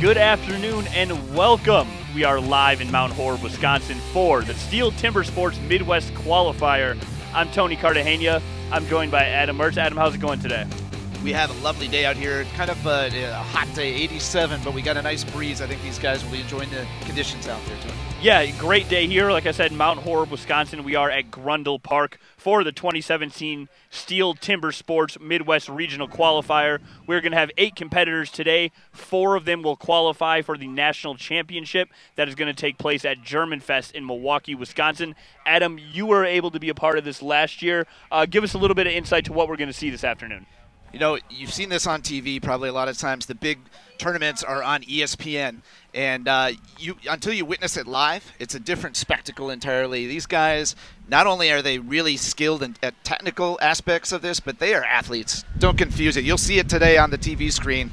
Good afternoon and welcome. We are live in Mount Horeb, Wisconsin for the STIHL Timbersports Mid-West Qualifier. I'm Tony Cartagena. I'm joined by Adam Mertz. Adam, how's it going today? We have a lovely day out here, kind of a hot day, 87, but we got a nice breeze. I think these guys will be enjoying the conditions out there too. Yeah, great day here. Like I said, Mount Horeb, Wisconsin. We are at Grundahl Park for the 2017 STIHL Timbersports Midwest Regional Qualifier. We're going to have 8 competitors today. 4 of them will qualify for the National Championship that is going to take place at Germanfest in Milwaukee, Wisconsin. Adam, you were able to be a part of this last year. Give us a little bit of insight to what we're going to see this afternoon. You know, you've seen this on TV probably a lot of times. The big tournaments are on ESPN, and until you witness it live, it's a different spectacle entirely. These guys, not only are they really skilled at technical aspects of this, but they are athletes. Don't confuse it. You'll see it today on the TV screen.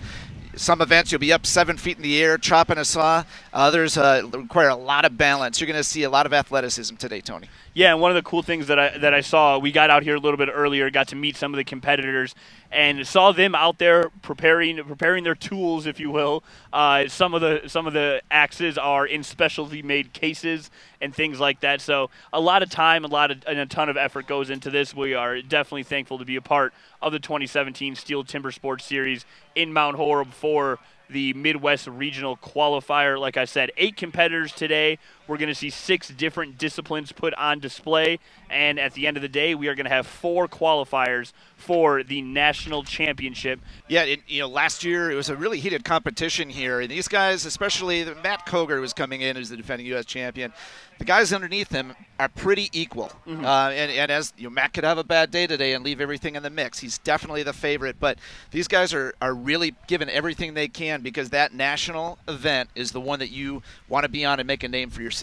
Some events you'll be up 7 feet in the air, chopping a saw. Others require a lot of balance. You're going to see a lot of athleticism today, Tony. Yeah, and one of the cool things that I saw, we got out here a little bit earlier, got to meet some of the competitors, and saw them out there preparing their tools, if you will. Some of the axes are in specialty made cases and things like that. So a lot of time, and a ton of effort goes into this. We are definitely thankful to be a part of the 2017 STIHL Timbersports Series in Mount Horeb for the Midwest Regional Qualifier. Like I said, 8 competitors today. We're going to see 6 different disciplines put on display, and at the end of the day, we are going to have 4 qualifiers for the National Championship. Yeah, last year it was a really heated competition here, and these guys, especially Matt Cogar, was coming in as the defending U.S. champion. The guys underneath him are pretty equal, and as Matt could have a bad day today and leave everything in the mix. He's definitely the favorite, but these guys are really giving everything they can because that national event is the one that you want to be on and make a name for yourself.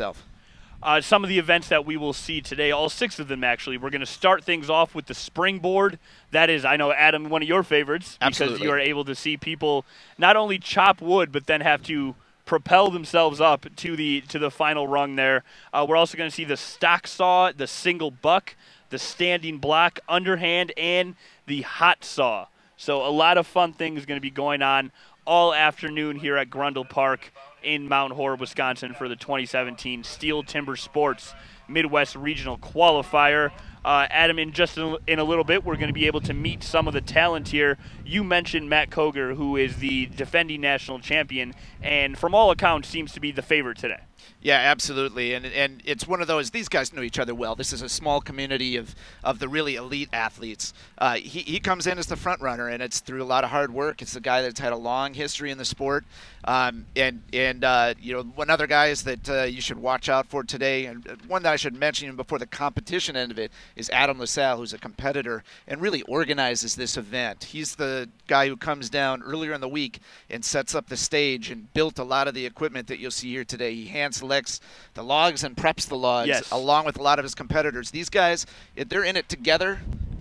Some of the events that we will see today, all 6 of them actually, we're going to start things off with the Springboard. That is, I know, Adam, one of your favorites. Absolutely. Because you are able to see people not only chop wood, but then have to propel themselves up to the final rung there. We're also going to see the stock saw, the single buck, the standing block, underhand, and the hot saw. So a lot of fun things going to be going on all afternoon here at Grundahl Park in Mount Horeb, Wisconsin for the 2017 STIHL Timbersports Midwest Regional Qualifier. Adam, in a little bit, we're going to be able to meet some of the talent here. You mentioned Matt Cogar, who is the defending national champion, and from all accounts seems to be the favorite today. Yeah, absolutely, and it's one of those, these guys know each other well. This is a small community of the really elite athletes. He comes in as the front runner, and it's through a lot of hard work. It's the guy that's had a long history in the sport, one other guys that you should watch out for today, and one that I should mention before the competition end of it, is Adam LaSalle, who's a competitor and really organizes this event. He's the guy who comes down earlier in the week and sets up the stage and built a lot of the equipment that you'll see here today. He hand selects the logs and preps the logs, along with a lot of his competitors. These guys, they're in it together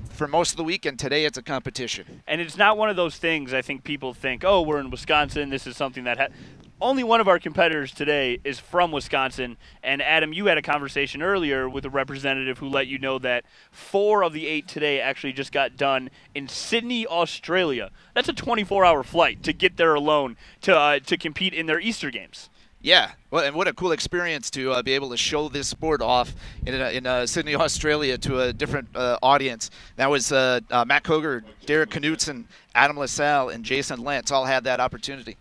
for most of the week, and today it's a competition. And it's not one of those things I think people think, oh, we're in Wisconsin, this is something that only one of our competitors today is from Wisconsin. And Adam, you had a conversation earlier with a representative who let you know that 4 of the 8 today actually just got done in Sydney, Australia. That's a 24-hour flight to get there alone to compete in their Easter Games. Yeah, well, and what a cool experience to be able to show this sport off in Sydney, Australia to a different audience. That was Matt Cogar, Derek Knutson, Adam LaSalle, and Jason Lentz all had that opportunity.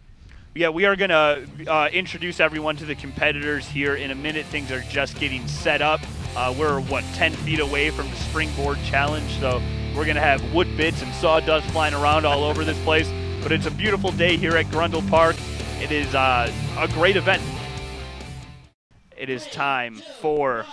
Yeah, we are going to introduce everyone to the competitors here in a minute. Things are just getting set up. We're, 10 feet away from the Springboard Challenge, so we're going to have wood bits and sawdust flying around all over this place. But it's a beautiful day here at Grundahl Park. It is a great event. It is time for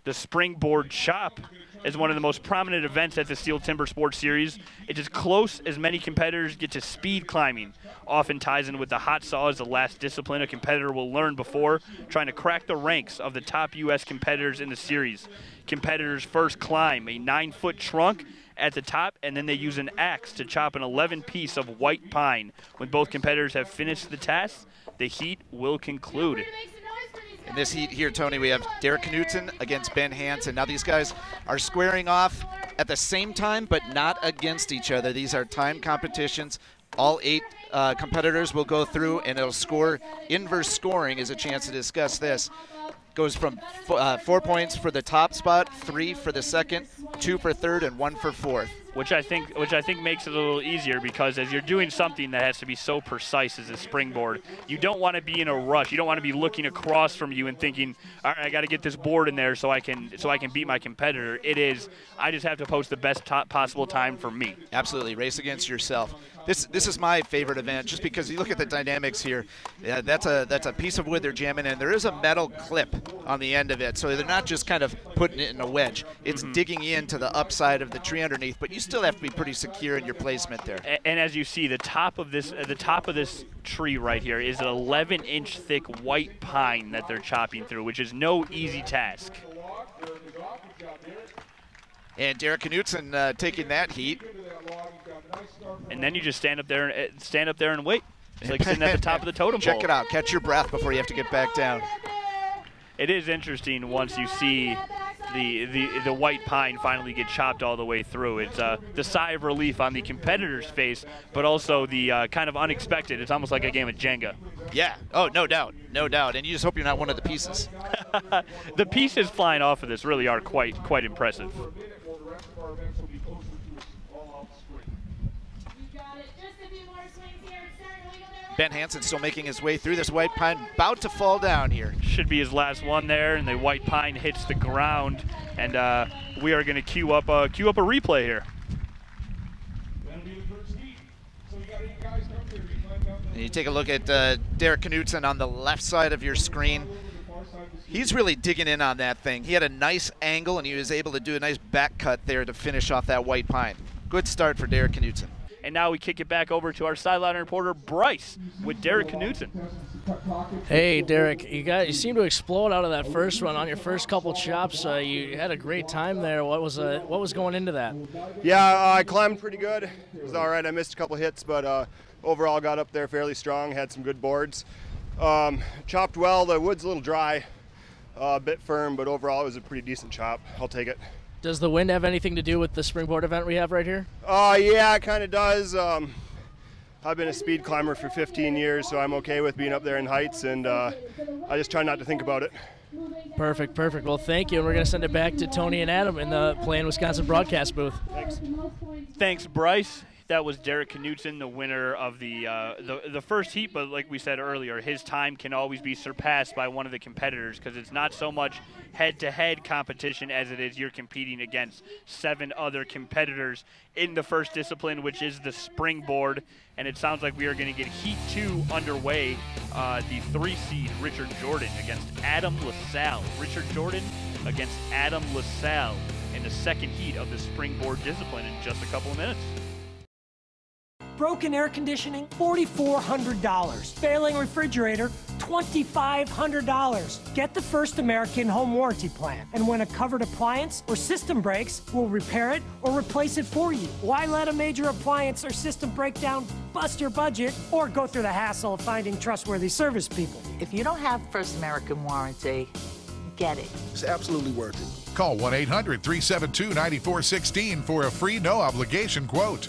the Springboard Chop. As one of the most prominent events at the STIHL Timbersports Series. It's as close as many competitors get to speed climbing. Often ties in with the hot saw as the last discipline a competitor will learn before trying to crack the ranks of the top U.S. competitors in the series. Competitors first climb a 9-foot trunk at the top, and then they use an axe to chop an 11-piece of white pine. When both competitors have finished the task, the heat will conclude. In this heat here, Tony, we have Derek Knutson against Ben Hansen. Now these guys are squaring off at the same time, but not against each other. These are timed competitions. All 8 competitors will go through, and it'll score. Inverse scoring is a chance to discuss this. Goes from 4 points for the top spot, 3 for the second, 2 for third, and 1 for fourth. Which I think makes it a little easier, because as you're doing something that has to be so precise as a springboard, you don't want to be in a rush. You don't want to be looking across from you and thinking, all right, I got to get this board in there so I can beat my competitor. It is, I just have to post the best possible time for me. Absolutely, race against yourself. This is my favorite event, just because you look at the dynamics here. That's a piece of wood they're jamming in. There is a metal clip on the end of it, so they're not just kind of putting it in a wedge. It's digging into the upside of the tree underneath, but you still have to be pretty secure in your placement there. And as you see, the top of this tree right here is an 11-inch thick white pine that they're chopping through, which is no easy task. And Derek Knutson taking that heat. And then you just stand up there and wait. It's like sitting at the top of the totem pole. Check it out. Catch your breath before you have to get back down. It is interesting once you see the white pine finally get chopped all the way through. It's the sigh of relief on the competitor's face, but also the kind of unexpected. It's almost like a game of Jenga. Yeah. Oh, no doubt. No doubt. And you just hope you're not one of the pieces. The pieces flying off of this really are quite impressive. Ben Hansen still making his way through this white pine, about to fall down here. Should be his last one there, and the white pine hits the ground, and we are going to queue up a replay here. And you take a look at Derek Knutson on the left side of your screen. He's really digging in on that thing. He had a nice angle, and he was able to do a nice back cut there to finish off that white pine. Good start for Derek Knutson. And now we kick it back over to our sideline reporter, Bryce, with Derek Knutson. Hey, Derek, you seem to explode out of that first run on your first couple chops. You had a great time there. What was going into that? Yeah, I climbed pretty good. It was all right. I missed a couple hits, but overall got up there fairly strong, had some good boards. Chopped well. The wood's a little dry, a bit firm, but overall it was a pretty decent chop. I'll take it. Does the wind have anything to do with the springboard event we have right here? Yeah, it kind of does. I've been a speed climber for 15 years, so I'm okay with being up there in heights, and I just try not to think about it. Perfect. Well, thank you, and we're going to send it back to Tony and Adam in the Play in Wisconsin broadcast booth. Thanks, Bryce. That was Derek Knutson, the winner of the first heat, but like we said earlier, his time can always be surpassed by one of the competitors, because it's not so much head-to-head competition as it is you're competing against 7 other competitors in the first discipline, which is the springboard. And it sounds like we are going to get Heat 2 underway. The 3 seed Richard Jordan against Adam LaSalle. Richard Jordan against Adam LaSalle in the second heat of the springboard discipline in just a couple of minutes. Broken air conditioning, $4,400. Failing refrigerator, $2,500. Get the First American Home Warranty Plan. And when a covered appliance or system breaks, we'll repair it or replace it for you. Why let a major appliance or system breakdown bust your budget or go through the hassle of finding trustworthy service people? If you don't have First American Warranty, get it. It's absolutely worth it. Call 1-800-372-9416 for a free no-obligation quote.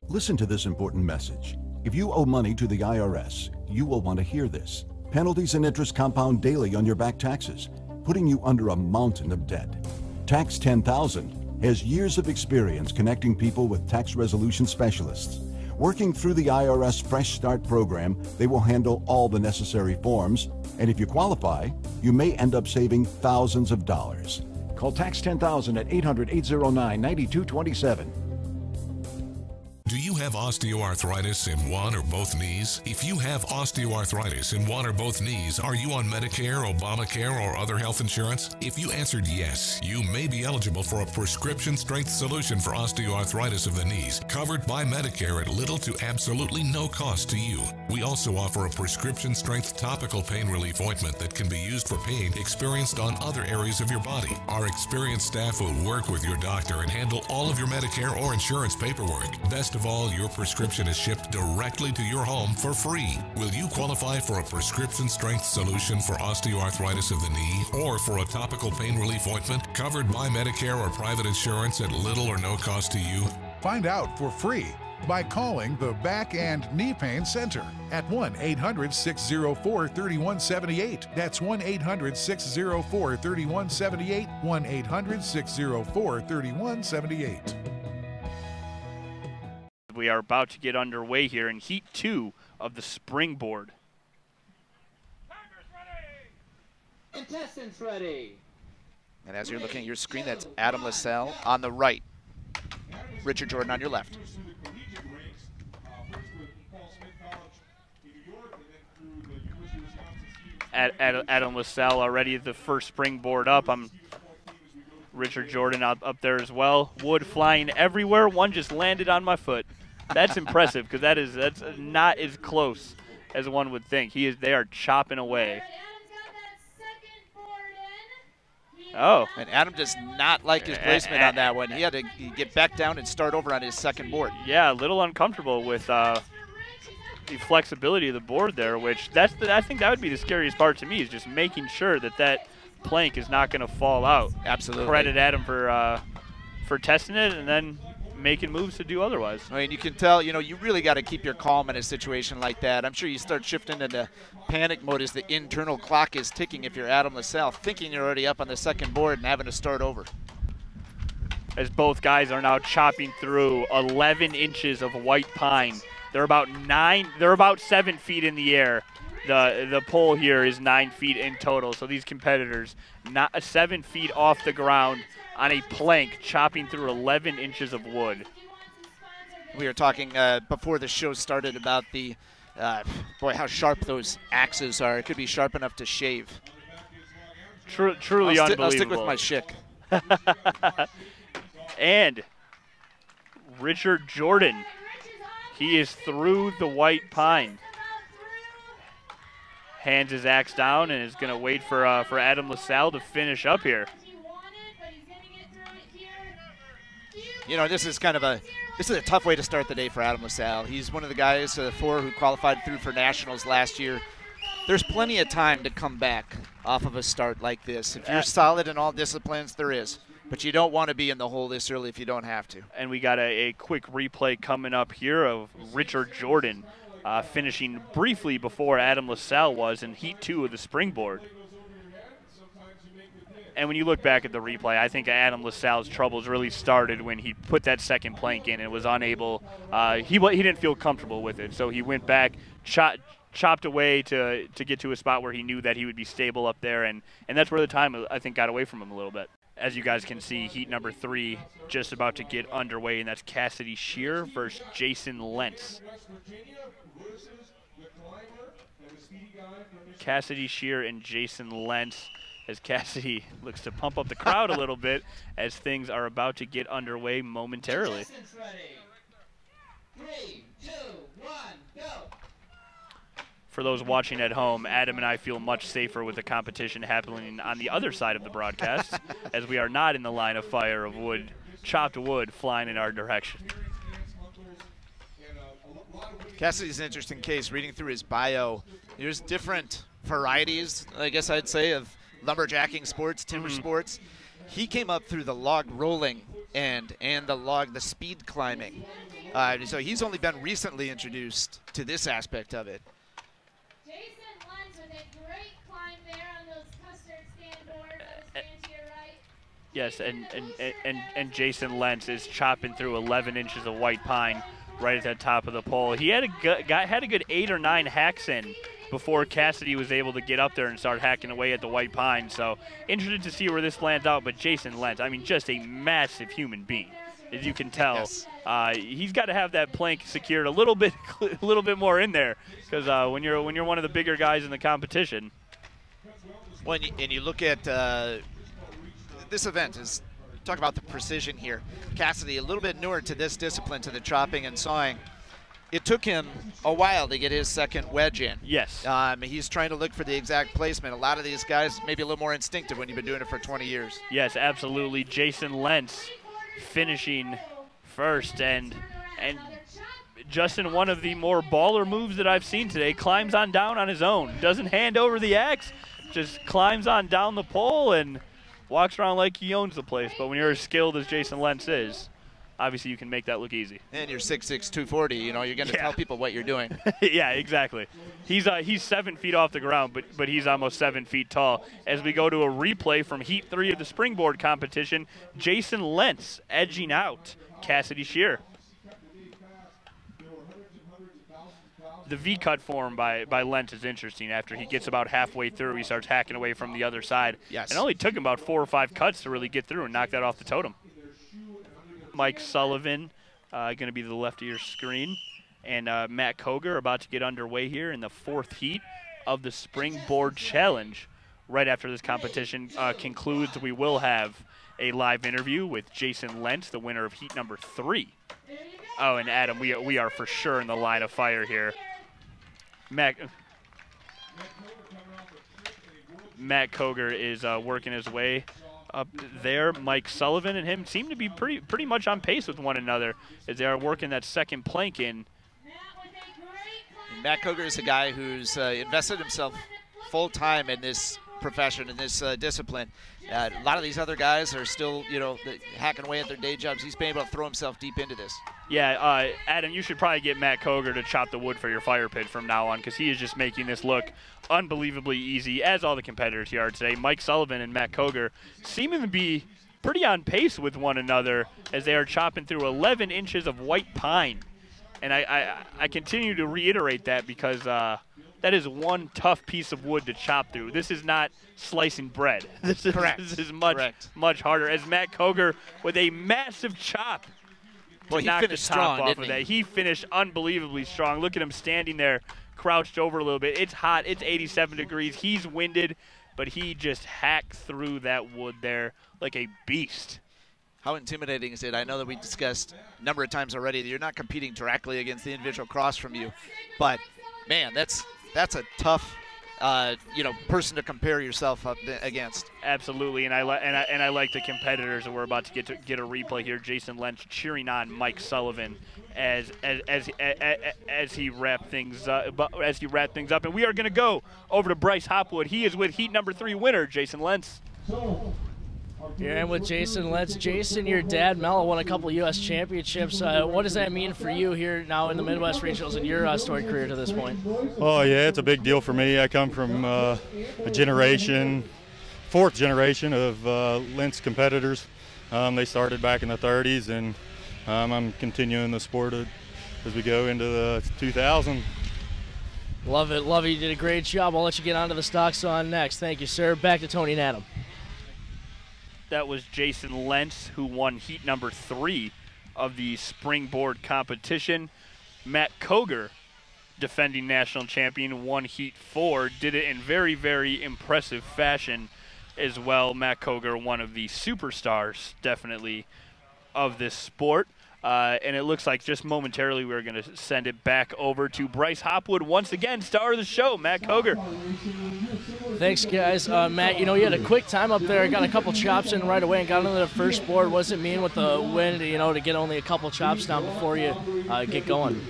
Listen to this important message. If you owe money to the IRS, you will want to hear this. Penalties and interest compound daily on your back taxes, putting you under a mountain of debt. Tax 10,000 has years of experience connecting people with tax resolution specialists. Working through the IRS Fresh Start program, they will handle all the necessary forms, and if you qualify, you may end up saving thousands of dollars. Call Tax 10,000 at 800-809-9227. Do you have osteoarthritis in one or both knees? If you have osteoarthritis in one or both knees, are you on Medicare, Obamacare, or other health insurance? If you answered yes, you may be eligible for a prescription strength solution for osteoarthritis of the knees, covered by Medicare at little to absolutely no cost to you. We also offer a prescription strength topical pain relief ointment that can be used for pain experienced on other areas of your body. Our experienced staff will work with your doctor and handle all of your Medicare or insurance paperwork. Best of all, your prescription is shipped directly to your home for free. Will you qualify for a prescription strength solution for osteoarthritis of the knee or for a topical pain relief ointment covered by Medicare or private insurance at little or no cost to you? Find out for free by calling the Back and Knee Pain Center at 1-800-604-3178. That's 1-800-604-3178, 1-800-604-3178. We are about to get underway here in Heat 2 of the Springboard. Contestants ready. And as you're looking at your screen, that's Adam LaSalle on the right. Richard Jordan on your left. Adam LaSalle already the first springboard up. I'm Richard Jordan up there as well. Wood flying everywhere. One just landed on my foot. That's impressive because that's not as close as one would think. They are chopping away. Oh. And Adam does not like his placement on that one. He had to get back down and start over on his second board. Yeah, a little uncomfortable with the flexibility of the board there, which I think that would be the scariest part to me, is just making sure that plank is not going to fall out. Absolutely. Credit Adam for testing it and then making moves to do otherwise. I mean, you can tell, you really got to keep your calm in a situation like that. I'm sure you start shifting into panic mode as the internal clock is ticking if you're Adam LaSalle, thinking you're already up on the second board and having to start over. As both guys are now chopping through 11 inches of white pine. They're about 7 feet in the air. The pole here is 9 feet in total. So these competitors, not 7 feet off the ground on a plank, chopping through 11 inches of wood. We were talking before the show started about the, boy, how sharp those axes are. It could be sharp enough to shave. Truly unbelievable. I'll stick with my shick. And Richard Jordan, he is through the white pine. Hands his axe down and is going to wait for Adam LaSalle to finish up here. This is a tough way to start the day for Adam LaSalle. He's one of the guys, 4 who qualified through for nationals last year. There's plenty of time to come back off of a start like this. If you're solid in all disciplines, there is. But you don't want to be in the hole this early if you don't have to. And we got a quick replay coming up here of Richard Jordan finishing briefly before Adam LaSalle was in Heat 2 of the Springboard. And when you look back at the replay, I think Adam LaSalle's troubles really started when he put that second plank in and was unable. He didn't feel comfortable with it, so he went back, chopped away to get to a spot where he knew that he would be stable up there, and that's where the time, I think, got away from him a little bit. As you guys can see, heat number 3 just about to get underway, and that's Cassidy Shear versus Jason Lentz. Cassidy Shear and Jason Lentz, as Cassidy looks to pump up the crowd a little bit as things are about to get underway momentarily. 3, 2, 1, go. For those watching at home, Adam and I feel much safer with the competition happening on the other side of the broadcast, as we are not in the line of fire of wood, chopped wood flying in our direction. Cassidy's an interesting case. Reading through his bio, there's different varieties, I guess I'd say, of lumberjacking sports, timber sports. He came up through the log rolling and the speed climbing. So he's only been recently introduced to this aspect of it. Jason Lentz with a great climb there on those custard stand boards. Stand to your right. Yes, and Jason Lentz is chopping through 11 inches of white pine right at the top of the pole. He had a good 8 or 9 hacks in before Cassidy was able to get up there and start hacking away at the white pine. So interested to see where this lands out. But Jason Lentz, I mean, just a massive human being, as you can tell. Yes. He's got to have that plank secured a little bit more in there, because when you're one of the bigger guys in the competition. And you look at this event, is talk about the precision here. Cassidy, a little bit newer to this discipline, to the chopping and sawing. It took him a while to get his second wedge in. Yes. He's trying to look for the exact placement. A lot of these guys maybe a little more instinctive when you've been doing it for 20 years. Yes, absolutely. Jason Lentz finishing first, and Justin, one of the more baller moves that I've seen today, climbs on down on his own. Doesn't hand over the axe, just climbs on down the pole and walks around like he owns the place. But when you're as skilled as Jason Lentz is, obviously you can make that look easy. And you're 6'6", 240. You know, you're going to tell people what you're doing. Yeah, exactly. He's 7 feet off the ground, but he's almost 7 feet tall. As we go to a replay from Heat 3 of the Springboard competition, Jason Lentz edging out Cassidy Shear. The V-cut form by Lentz is interesting. After he gets about halfway through, he starts hacking away from the other side. Yes. It only took him about 4 or 5 cuts to really get through and knock that off the totem. Mike Sullivan going to be to the left of your screen. And Matt Cogar about to get underway here in the 4th heat of the Springboard Challenge. Right after this competition concludes, we will have a live interview with Jason Lentz, the winner of heat number 3. Oh, and Adam, we are for sure in the line of fire here. Matt Cogar is working his way up there. Mike Sullivan and him seem to be pretty much on pace with one another as they are working that second plank in. Matt Cogar is a guy who's invested himself full-time in this profession, in this discipline. A lot of these other guys are still, you know, hacking away at their day jobs. He's been able to throw himself deep into this. Yeah, Adam, you should probably get Matt Cogar to chop the wood for your fire pit from now on, because he is just making this look unbelievably easy, as all the competitors here are today. Mike Sullivan and Matt Cogar seeming to be pretty on pace with one another as they are chopping through 11 inches of white pine. And I continue to reiterate that because that is one tough piece of wood to chop through. This is not slicing bread. This is much harder. As Matt Cogar with a massive chop. Boy, he finished strong, didn't he? He finished unbelievably strong. Look at him standing there, crouched over a little bit. It's hot. It's 87 degrees. He's winded, but he just hacked through that wood there like a beast. How intimidating is it? I know that we discussed a number of times already that you're not competing directly against the individual across from you, but man, that's a tough, person to compare yourself up against. Absolutely, and I like the competitors that we're about to get a replay here. Jason Lentz cheering on Mike Sullivan as he wraps things up, and we are going to go over to Bryce Hopwood. He is with heat number 3 winner Jason Lentz. Here I'm with Jason Lentz. Jason, your dad, Mel, won a couple of U.S. championships. What does that mean for you here now in the Midwest Regionals in your storied career to this point? Oh, yeah, it's a big deal for me. I come from a generation, 4th generation of Lentz competitors. They started back in the 30s, and I'm continuing the sport as we go into the 2000. Love it, love it. You did a great job. I'll let you get on to the stocks on next. Thank you, sir. Back to Tony and Adam. That was Jason Lentz, who won heat number 3 of the Springboard competition. Matt Cogar, defending national champion, won heat 4, did it in very, very impressive fashion as well. Matt Cogar, one of the superstars, definitely, of this sport. And it looks like just momentarily we're going to send it back over to Bryce Hopwood once again, star of the show, Matt Cogar. Thanks, guys. Matt, you had a quick time up there, got a couple chops in right away and got into the first board. What does it mean with the wind, to get only a couple chops down before you get going?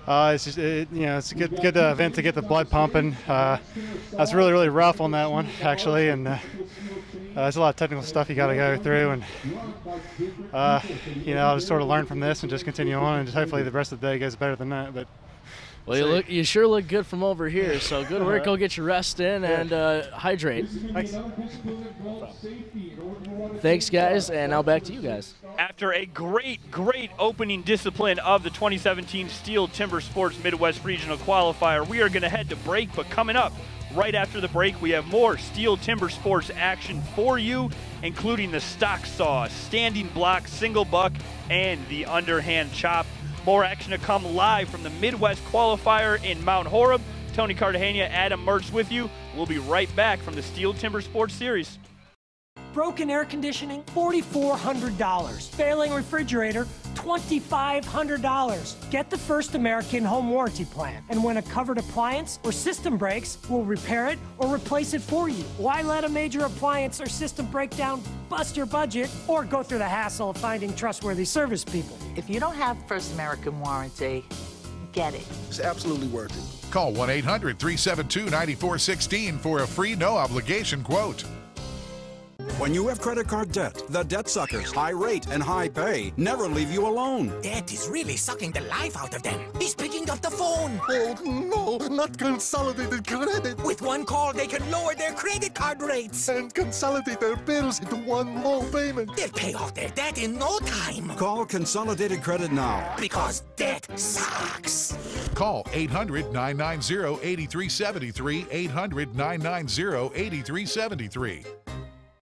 It's just, it's a good event to get the blood pumping. That's really, really rough on that one, actually, and there's a lot of technical stuff you got to go through, and I'll just sort of learn from this and just continue on, and just hopefully the rest of the day goes better than that. But well, you sure look good from over here, so good work. Go get your rest in and hydrate. Thanks. Thanks, guys, and now back to you guys. After a great opening discipline of the 2017 STIHL Timbersports Midwest Regional Qualifier, we are going to head to break, but coming up right after the break, we have more STIHL Timbersports action for you, including the stock saw, standing block, single buck, and the underhand chop. More action to come live from the Midwest Qualifier in Mount Horeb. Tony Cartagena, Adam Mertz with you. We'll be right back from the STIHL Timbersports Series. Broken air conditioning, $4,400. Failing refrigerator, $2,500. Get the First American Home Warranty Plan. And when a covered appliance or system breaks, we'll repair it or replace it for you. Why let a major appliance or system breakdown bust your budget or go through the hassle of finding trustworthy service people? If you don't have First American Warranty, get it. It's absolutely worth it. Call 1-800-372-9416 for a free no-obligation quote. When you have credit card debt, the debt suckers, high rate and high pay, never leave you alone. Debt is really sucking the life out of them. He's picking up the phone. Oh, no, not consolidated credit. With one call, they can lower their credit card rates. And consolidate their bills into one low payment. They'll pay off their debt in no time. Call Consolidated Credit now. Because debt sucks. Call 800-990-8373, 800-990-8373.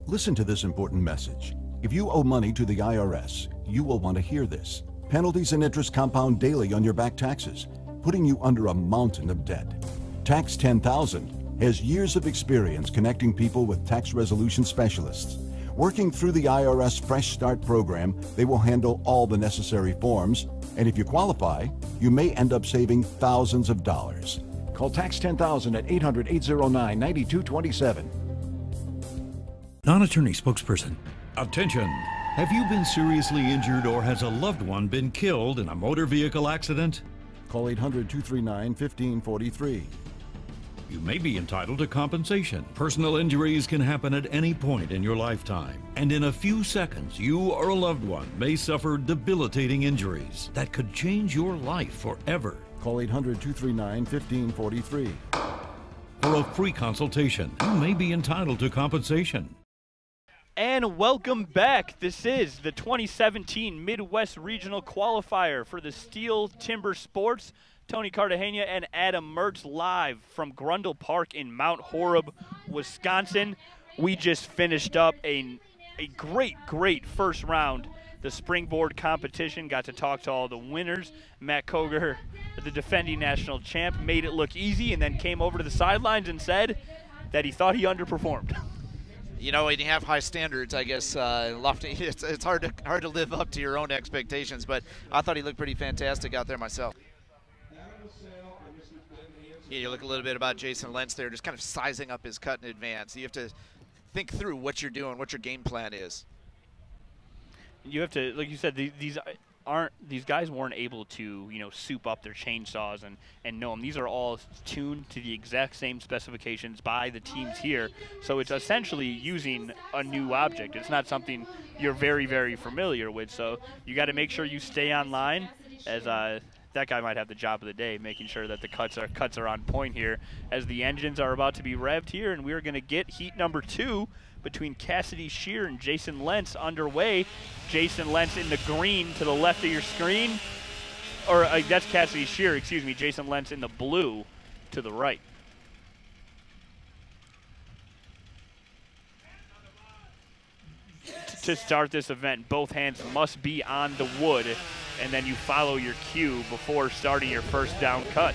Listen to this important message. If you owe money to the IRS, you will want to hear this. Penalties and interest compound daily on your back taxes, putting you under a mountain of debt. Tax 10,000 has years of experience connecting people with tax resolution specialists. Working through the IRS Fresh Start program, they will handle all the necessary forms, and if you qualify, you may end up saving thousands of dollars. Call Tax 10,000 at 800-809-9227. Non-attorney spokesperson. Attention! Have you been seriously injured or has a loved one been killed in a motor vehicle accident? Call 800-239-1543. You may be entitled to compensation. Personal injuries can happen at any point in your lifetime. And in a few seconds, you or a loved one may suffer debilitating injuries that could change your life forever. Call 800-239-1543. For a free consultation, you may be entitled to compensation. And welcome back. This is the 2017 Midwest Regional Qualifier for the STIHL Timbersports. Tony Cartagena and Adam Mertz live from Grundahl Park in Mount Horeb, Wisconsin. We just finished up a great first round. The Springboard competition, got to talk to all the winners. Matt Cogar, the defending national champ, made it look easy and then came over to the sidelines and said that he thought he underperformed. You know, when you have high standards, I guess lofty. It's hard to live up to your own expectations. But I thought he looked pretty fantastic out there myself. Yeah, you look a little bit about Jason Lentz there, just kind of sizing up his cut in advance. You have to think through what you're doing, what your game plan is. You have to, like you said, these guys weren't able to, you know, soup up their chainsaws and know them. These are all tuned to the exact same specifications by the teams here. So it's essentially using a new object. It's not something you're very familiar with. So you got to make sure you stay online, as that guy might have the job of the day, making sure that the cuts are on point here as the engines are about to be revved here, and we're going to get heat number 2 between Cassidy Shear and Jason Lentz underway. Jason Lentz in the green to the left of your screen. Or that's Cassidy Shear, excuse me. Jason Lentz in the blue to the right. To start this event, both hands must be on the wood, and then you follow your cue before starting your first down cut.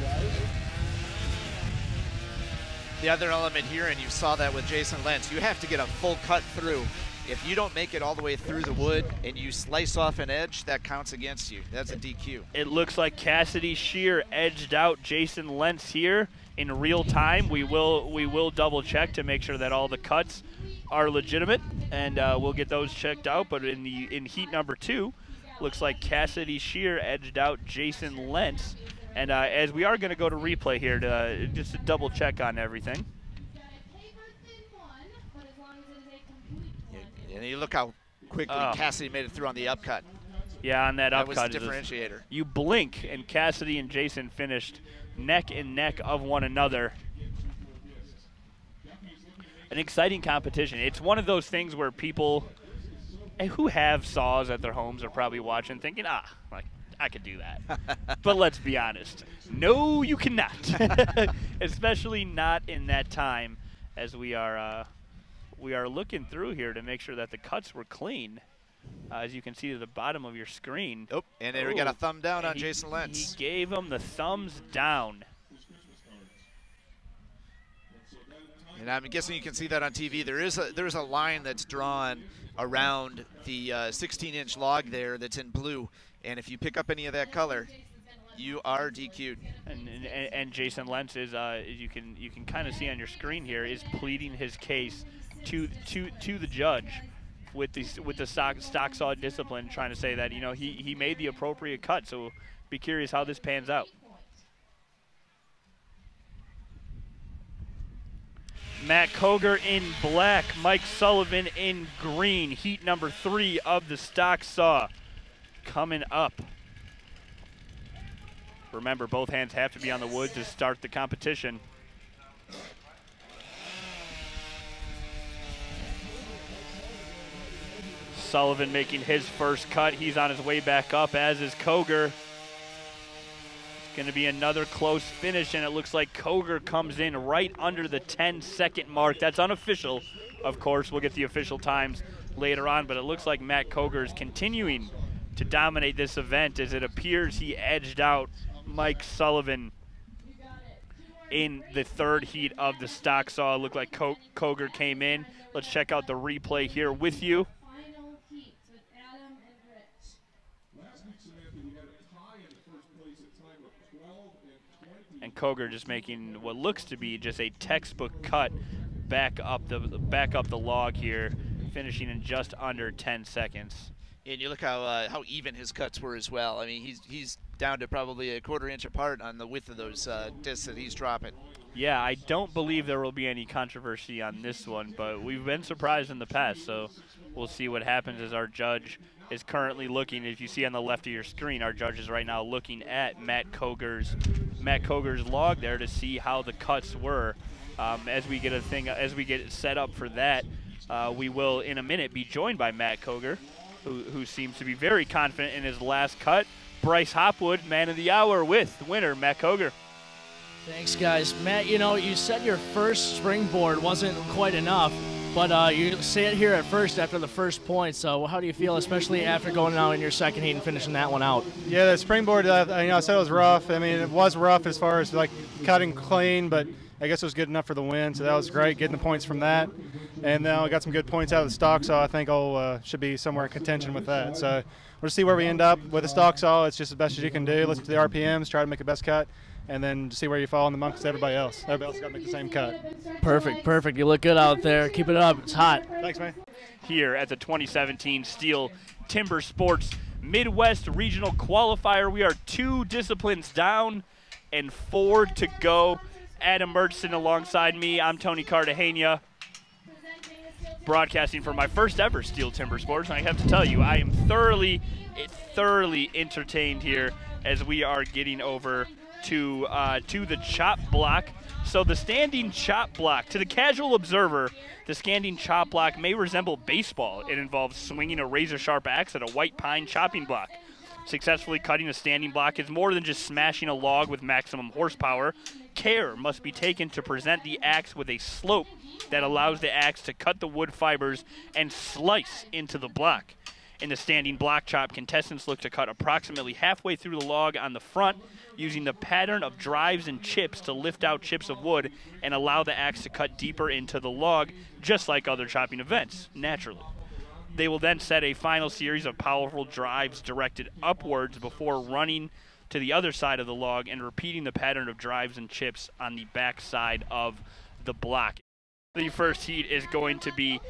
The other element here, and you saw that with Jason Lentz, you have to get a full cut through. If you don't make it all the way through the wood and you slice off an edge, that counts against you. That's a DQ. It looks like Cassidy Shear edged out Jason Lentz here in real time. We will double check to make sure that all the cuts are legitimate, and we'll get those checked out. But in heat number 2, looks like Cassidy Shear edged out Jason Lentz. And as we are going to go to replay here to just to double check on everything. And you look how quickly Cassidy made it through on the upcut. Yeah, on that upcut. That was the differentiator. You blink, and Cassidy and Jason finished neck and neck of one another. An exciting competition. It's one of those things where people who have saws at their homes are probably watching thinking, like, I could do that. But let's be honest. No, you cannot. Especially not in that time, as we are looking through here to make sure that the cuts were clean. As you can see to the bottom of your screen. Oh, and there we got a thumb down on Jason Lentz. He gave him the thumbs down. And I'm guessing you can see that on TV. There is a line that's drawn around the 16-inch log there that's in blue. And if you pick up any of that color, you are DQ'd. And Jason Lentz is, you can kind of see on your screen here, is pleading his case to the judge with the stock saw discipline, trying to say that, you know, he made the appropriate cut. So be curious how this pans out. Matt Cogar in black, Mike Sullivan in green. Heat number 3 of the stock saw coming up. Remember, both hands have to be on the wood to start the competition. Sullivan making his first cut. He's on his way back up, as is Cogar. It's going to be another close finish, and it looks like Cogar comes in right under the 10-second mark. That's unofficial, of course. We'll get the official times later on, but it looks like Matt Cogar is continuing to dominate this event, as it appears he edged out Mike Sullivan in the 3rd heat of the stock saw. It looked like Cogar came in. Let's check out the replay here with you. And Cogar just making what looks to be just a textbook cut back up the log here, finishing in just under 10 seconds. And you look how even his cuts were as well. I mean, he's down to probably a 1/4 inch apart on the width of those discs that he's dropping. Yeah, I don't believe there will be any controversy on this one, but we've been surprised in the past, so we'll see what happens as our judge is currently looking. If you see on the left of your screen, our judge is right now looking at Matt Cogar's log there to see how the cuts were. As we get it set up for that, we will in a minute be joined by Matt Cogar, who seems to be very confident in his last cut. Bryce Hopwood, man of the hour, with the winner, Matt Cogar. Thanks, guys. Matt, you know, you said your first springboard wasn't quite enough, but you sat here at first after the first point. So how do you feel, especially after going out in your second heat and finishing that one out? Yeah, the springboard, I said it was rough. I mean, it was rough as far as like cutting clean, but I guess it was good enough for the win. So that was great, getting the points from that. And now I got some good points out of the stock saw. I think I'll should be somewhere in contention with that. So we'll see where we end up with the stock saw. It's just as best as you can do. Listen to the RPMs, try to make the best cut, and then see where you fall in amongst everybody else. Everybody else got to make the same cut. Perfect, perfect. You look good out there. Keep it up. It's hot. Thanks, man. Here at the 2017 STIHL Timbersports Midwest Regional Qualifier, we are 2 disciplines down and 4 to go. Adam Murchison alongside me. I'm Tony Cartagena, broadcasting for my first ever STIHL Timbersports. And I have to tell you, I am thoroughly entertained here as we are getting over to the chop block. So the standing chop block, to the casual observer, the standing chop block may resemble baseball. It involves swinging a razor-sharp axe at a white pine chopping block. Successfully cutting a standing block is more than just smashing a log with maximum horsepower. Care must be taken to present the axe with a slope that allows the axe to cut the wood fibers and slice into the block. In the standing block chop, contestants look to cut approximately halfway through the log on the front, using the pattern of drives and chips to lift out chips of wood and allow the axe to cut deeper into the log, just like other chopping events, naturally. They will then set a final series of powerful drives directed upwards before running to the other side of the log and repeating the pattern of drives and chips on the back side of the block. The first heat is going to be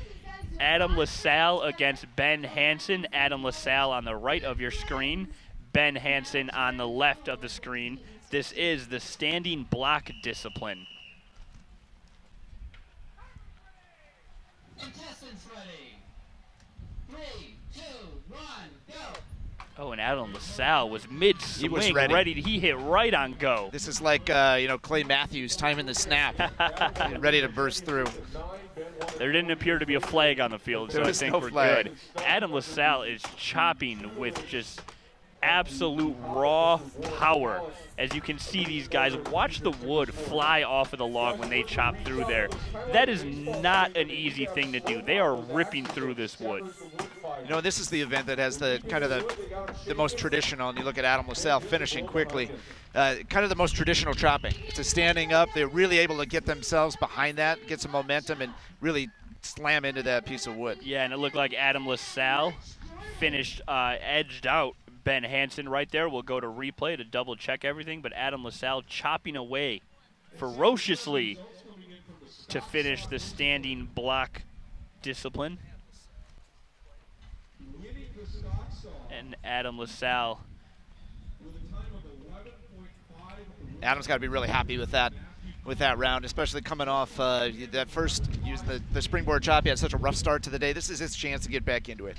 Adam LaSalle against Ben Hansen. Adam LaSalle on the right of your screen, Ben Hansen on the left of the screen. This is the standing block discipline. Contestants ready. 3, 2, 1, go. Oh, and Adam LaSalle was mid-swing, He was ready. He hit right on go. This is like, Clay Matthews timing the snap, ready to burst through. There didn't appear to be a flag on the field, so I think we're good. Adam LaSalle is chopping with just absolute raw power. As you can see, these guys, watch the wood fly off of the log when they chop through there. That is not an easy thing to do. They are ripping through this wood. You know, this is the event that has the kind of the most traditional, and you look at Adam LaSalle finishing quickly, kind of the most traditional chopping. It's a standing up. They're really able to get themselves behind that, get some momentum, and really slam into that piece of wood. Yeah, and it looked like Adam LaSalle finished edged out Ben Hansen right there. We'll go to replay to double check everything, but Adam LaSalle chopping away ferociously to finish the standing block discipline. And Adam LaSalle. Adam's got to be really happy with that. with that round, especially coming off that first using the springboard chop. He had such a rough start to the day. This is his chance to get back into it.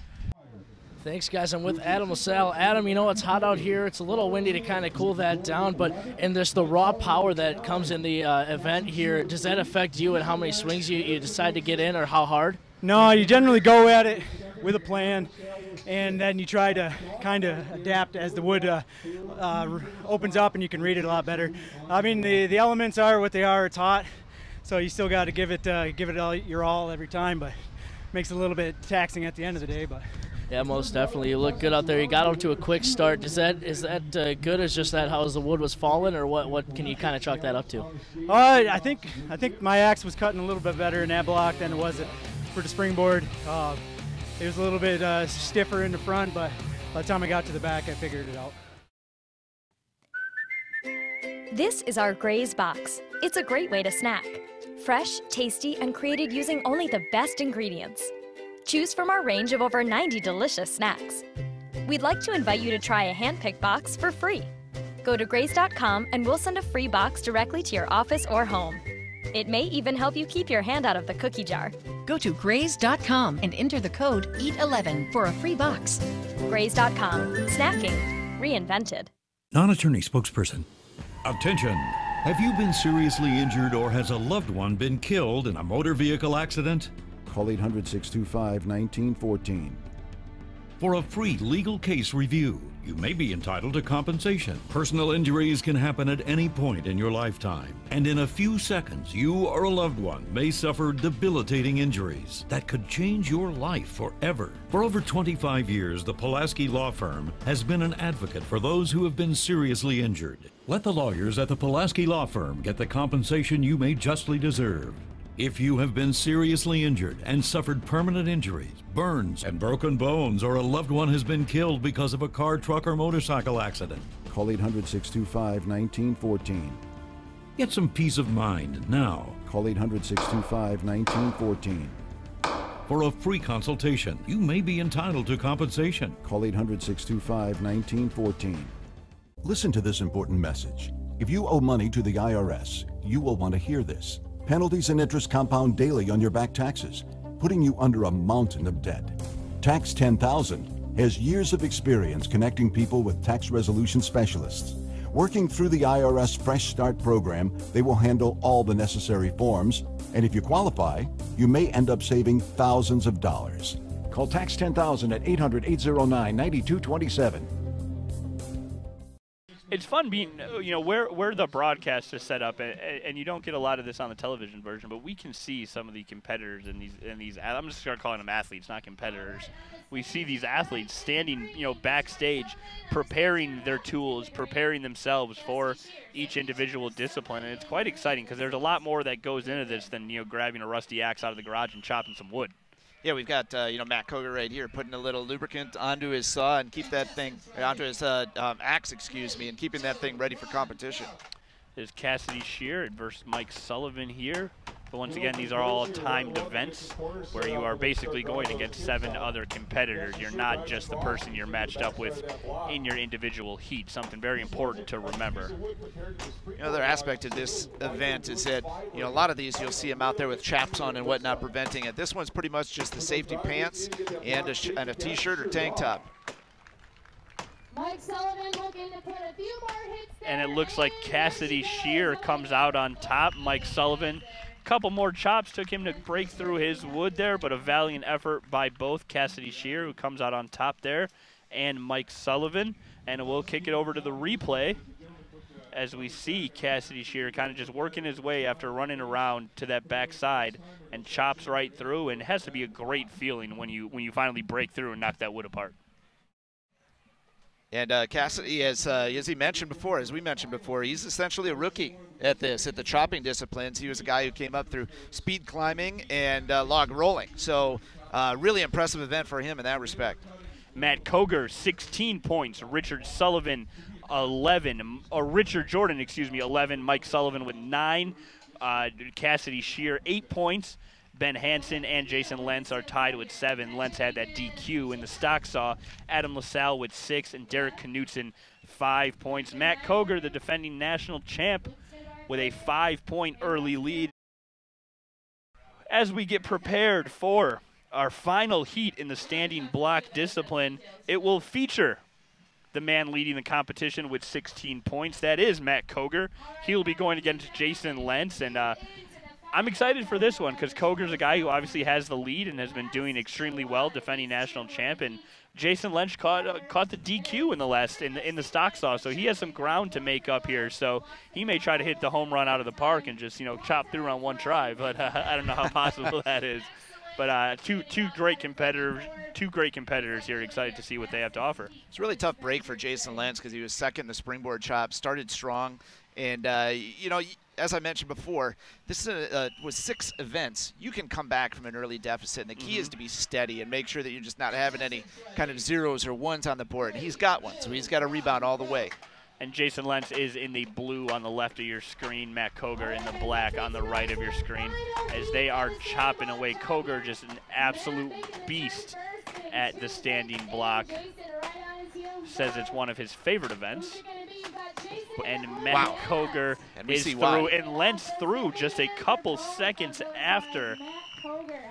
Thanks, guys. I'm with Adam LaSalle. Adam, you know, it's hot out here. It's a little windy to kind of cool that down, but in this, the raw power that comes in the event here, does that affect you and how many swings you decide to get in, or how hard? No, you generally go at it with a plan, and then you try to kind of adapt as the wood opens up and you can read it a lot better. I mean, the elements are what they are. It's hot, so you still got to give it all, your all every time, but it makes it a little bit taxing at the end of the day. But yeah, most definitely. You look good out there. You got off to a quick start. Is that good? Is just that how the wood was falling, or what can you kind of chalk that up to? I think my axe was cutting a little bit better in that block than it was for the springboard. It was a little bit stiffer in the front, but by the time I got to the back, I figured it out. This is our Graze box. It's a great way to snack. Fresh, tasty, and created using only the best ingredients. Choose from our range of over 90 delicious snacks. We'd like to invite you to try a hand-picked box for free. Go to graze.com and we'll send a free box directly to your office or home. It may even help you keep your hand out of the cookie jar. Go to graze.com and enter the code EAT11 for a free box. Graze.com. Snacking. Reinvented. Non-attorney spokesperson. Attention! Have you been seriously injured or has a loved one been killed in a motor vehicle accident? Call 800-625-1914. For a free legal case review, you may be entitled to compensation. Personal injuries can happen at any point in your lifetime, and in a few seconds, you or a loved one may suffer debilitating injuries that could change your life forever. For over 25 years, the Pulaski Law Firm has been an advocate for those who have been seriously injured. Let the lawyers at the Pulaski Law Firm get the compensation you may justly deserve. If you have been seriously injured and suffered permanent injuries, burns, and broken bones, or a loved one has been killed because of a car, truck, or motorcycle accident, call 800-625-1914. Get some peace of mind now. Call 800-625-1914. For a free consultation, you may be entitled to compensation. Call 800-625-1914. Listen to this important message. If you owe money to the IRS, you will want to hear this. Penalties and interest compound daily on your back taxes, putting you under a mountain of debt. Tax 10,000 has years of experience connecting people with tax resolution specialists. Working through the IRS Fresh Start program, they will handle all the necessary forms, and if you qualify, you may end up saving thousands of dollars. Call Tax 10,000 at 800-809-9227. It's fun being, where the broadcast is set up, and you don't get a lot of this on the television version, but we can see some of the competitors in these. I'm just going to call them athletes, not competitors. We see these athletes standing, backstage, preparing their tools, preparing themselves for each individual discipline, and it's quite exciting because there's a lot more that goes into this than grabbing a rusty axe out of the garage and chopping some wood. Yeah, we've got Matt Cogar right here putting a little lubricant onto his saw and keep that thing onto his axe, and keeping that thing ready for competition. There's Cassidy Shear versus Mike Sullivan here. But once again, these are all timed events where you are basically going against 7 other competitors. You're not just the person you're matched up with in your individual heat, something very important to remember. Another aspect of this event is that, a lot of these you'll see them out there with chaps on and whatnot preventing it. This one's pretty much just the safety pants and a t-shirt or tank top. Mike Sullivan looking to put a few more hits there. And it looks like Cassidy Shear comes out on top. Mike Sullivan, a couple more chops took him to break through his wood there, but a valiant effort by both Cassidy Shear, who comes out on top there, and Mike Sullivan. And we'll kick it over to the replay as we see Cassidy Shear kind of just working his way after running around to that backside and chops right through. And it has to be a great feeling when you finally break through and knock that wood apart. And Cassidy, as we mentioned before, he's essentially a rookie at the chopping disciplines. He was a guy who came up through speed climbing and log rolling. So really impressive event for him in that respect. Matt Cogar, 16 points. Richard Sullivan, 11. Richard Jordan, 11. Mike Sullivan with 9. Cassidy Shear, 8 points. Ben Hansen and Jason Lentz are tied with 7. Lentz had that DQ in the stock saw. Adam LaSalle with 6, and Derek Knutson 5 points. Matt Cogar, the defending national champ, with a 5-point early lead. As we get prepared for our final heat in the standing block discipline, it will feature the man leading the competition with 16 points. That is Matt Cogar. He'll be going against Jason Lentz, and I'm excited for this one because Cogar's a guy who obviously has the lead and has been doing extremely well, defending national champ. And Jason Lentz caught the DQ in the stock saw, so he has some ground to make up here. So he may try to hit the home run out of the park and just chop through on one try, but I don't know how possible that is. But two great competitors here. Excited to see what they have to offer. It's a really tough break for Jason Lentz because he was second in the springboard chop, started strong, and as I mentioned before, this was 6 events. You can come back from an early deficit, and the key is to be steady and make sure that you're just not having any kind of zeros or ones on the board. He's got one, so he's got to rebound all the way. And Jason Lentz is in the blue on the left of your screen, Matt Cogar in the black on the right of your screen. As they are chopping away, Cogar just an absolute beast at the standing block. Says it's one of his favorite events. And Matt Cogar is through, and Lentz through just a couple seconds after.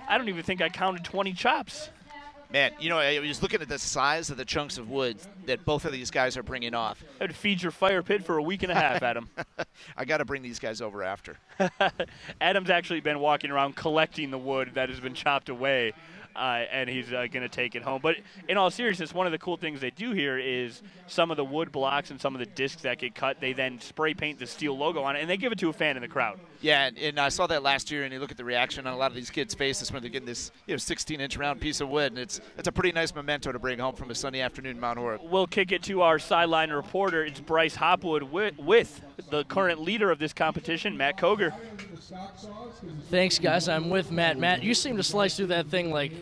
I don't even think I counted 20 chops. Man, I was looking at the size of the chunks of wood that both of these guys are bringing off. I'd feed your fire pit for a week and a half, Adam. I got to bring these guys over after. Adam's actually been walking around collecting the wood that has been chopped away, and he's going to take it home. But in all seriousness, one of the cool things they do here is some of the wood blocks and some of the discs that get cut, they then spray paint the STIHL logo on it, and they give it to a fan in the crowd. Yeah, and I saw that last year, and you look at the reaction on a lot of these kids' faces when they're getting this 16-inch round piece of wood, and it's a pretty nice memento to bring home from a sunny afternoon in Mount Horeb. We'll kick it to our sideline reporter. It's Bryce Hopwood with the current leader of this competition, Matt Cogar. Thanks, guys. I'm with Matt. Matt, you seem to slice through that thing like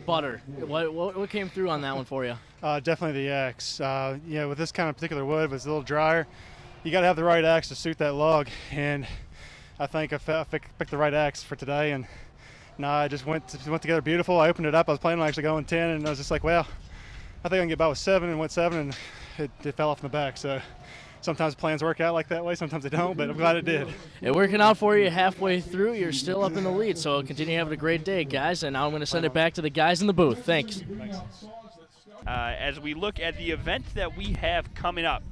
butter. What came through on that one for you? Definitely the axe. With this kind of particular wood, if it's a little drier, you got to have the right axe to suit that log. And I think I picked the right axe for today. And I just went together beautiful. I opened it up. I was planning on actually going 10, and I was just like, well, I think I can get by with 7, and went 7, and it fell off in the back. So sometimes plans work out like that way, sometimes they don't, but I'm glad it did. It working out for you halfway through. You're still up in the lead, so continue having a great day, guys. And now I'm going to send it back to the guys in the booth. Thanks. As we look at the event that we have coming up,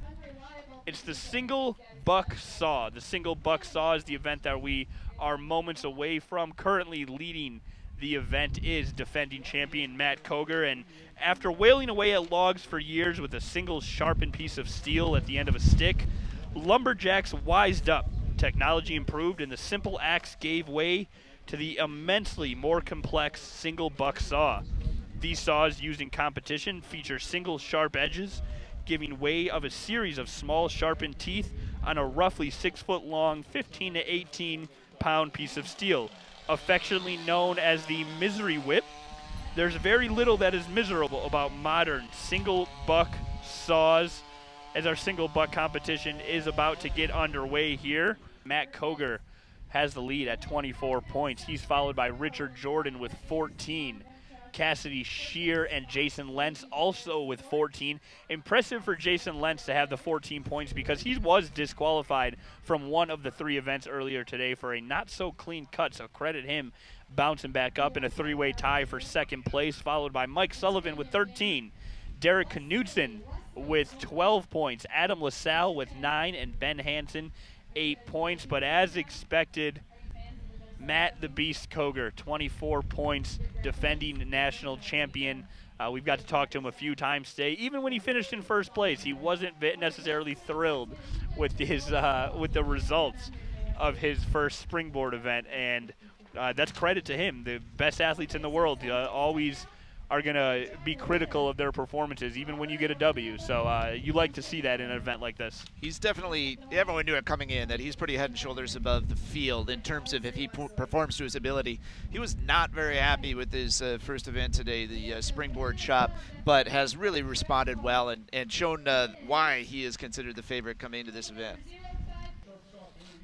it's the single buck saw. The single buck saw is the event that we are moments away from. Currently leading the event is defending champion Matt Cogar, and after wailing away at logs for years with a single sharpened piece of steel at the end of a stick, lumberjacks wised up. Technology improved, and the simple axe gave way to the immensely more complex single buck saw. These saws used in competition feature single sharp edges, giving way of a series of small sharpened teeth on a roughly 6-foot long, 15 to 18 pound piece of steel. Affectionately known as the misery whip, there's very little that is miserable about modern single buck saws, as our single buck competition is about to get underway here. Matt Cogar has the lead at 24 points. He's followed by Richard Jordan with 14. Cassidy Shear and Jason Lentz also with 14. Impressive for Jason Lentz to have the 14 points because he was disqualified from one of the 3 events earlier today for a not so clean cut, so credit him bouncing back up in a 3-way tie for second place, followed by Mike Sullivan with 13, Derek Knutson with 12 points, Adam LaSalle with 9, and Ben Hansen 8 points. But as expected, Matt the Beast Cogar, 24 points, defending national champion. We've got to talk to him a few times today. Even when he finished in first place, he wasn't necessarily thrilled with his with the results of his first Springboard event, and that's credit to him. The best athletes in the world always are going to be critical of their performances, even when you get a W. So you like to see that in an event like this. He's definitely, everyone knew it coming in, that he's pretty head and shoulders above the field in terms of if he performs to his ability. He was not very happy with his first event today, the Springboard chop, but has really responded well and shown why he is considered the favorite coming into this event.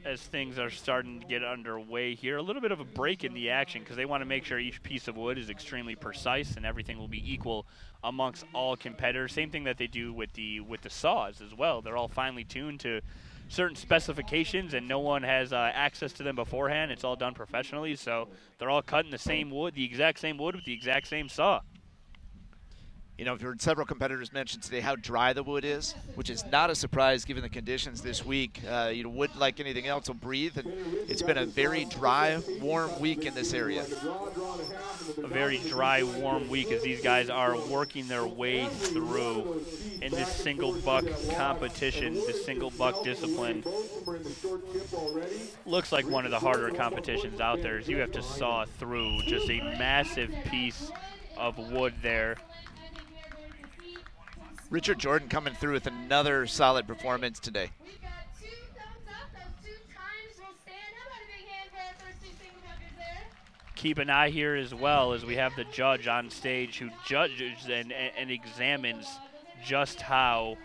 As things are starting to get underway here, a little bit of a break in the action because they want to make sure each piece of wood is extremely precise and everything will be equal amongst all competitors. Same thing that they do with the saws as well. They're all finely tuned to certain specifications, and no one has access to them beforehand. It's all done professionally, so they're all cutting the same wood, the exact same wood with the exact same saw. You know, I've heard several competitors mention today how dry the wood is, which is not a surprise given the conditions this week. You know, wood, like anything else, will breathe, and it's been a very dry, warm week in this area. A very dry, warm week as these guys are working their way through in this single buck competition, this single buck discipline. Looks like one of the harder competitions out there, as you have to saw through just a massive piece of wood there. Richard Jordan coming through with another solid performance today. Keep an eye here as well, as we have the judge on stage who judges and examines just how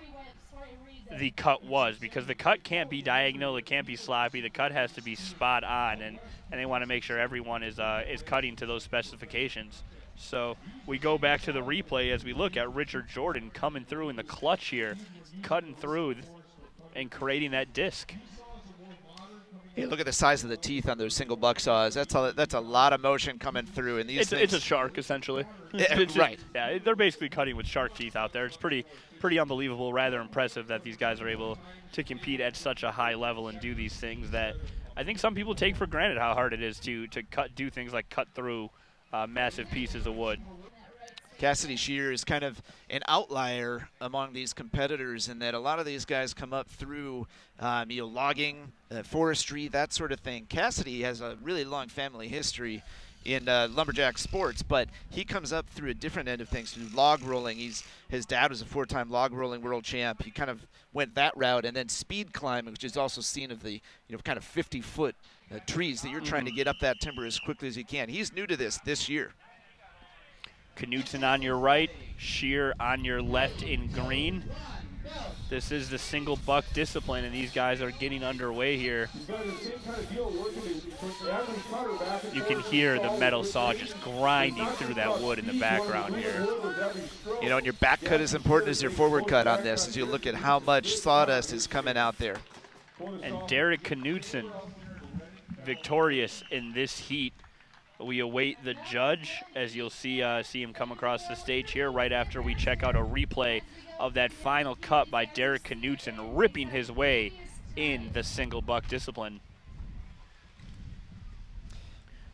the cut was, because the cut can't be diagonal, it can't be sloppy, the cut has to be spot on, and they want to make sure everyone is cutting to those specifications. So we go back to the replay as we look at Richard Jordan coming through in the clutch here, cutting through and creating that disc. Hey, look at the size of the teeth on those single buck saws. That's a lot of motion coming through. And these it's a shark, essentially. Right. Yeah, they're basically cutting with shark teeth out there. It's pretty unbelievable, rather impressive that these guys are able to compete at such a high level and do these things that I think some people take for granted how hard it is to do things like cut through massive pieces of wood. Cassidy Shear is kind of an outlier among these competitors in that a lot of these guys come up through you know, logging, forestry, that sort of thing. Cassidy has a really long family history in lumberjack sports, but he comes up through a different end of things, through log rolling. His dad was a 4-time log rolling world champ. He kind of went that route, and then speed climbing, which is also seen of the, you know, kind of 50-foot trees that you're trying to get up that timber as quickly as you can. He's new to this year. Knutson on your right, Shear on your left in green. This is the single buck discipline, and these guys are getting underway here. You can hear the metal saw just grinding through that wood in the background here. You know, and your back cut is important as your forward cut on this, as you look at how much sawdust is coming out there. And Derek Knutson, victorious in this heat. We await the judge, as you'll see him come across the stage here right after we check out a replay of that final cut by Derek Knutson, ripping his way in the single buck discipline.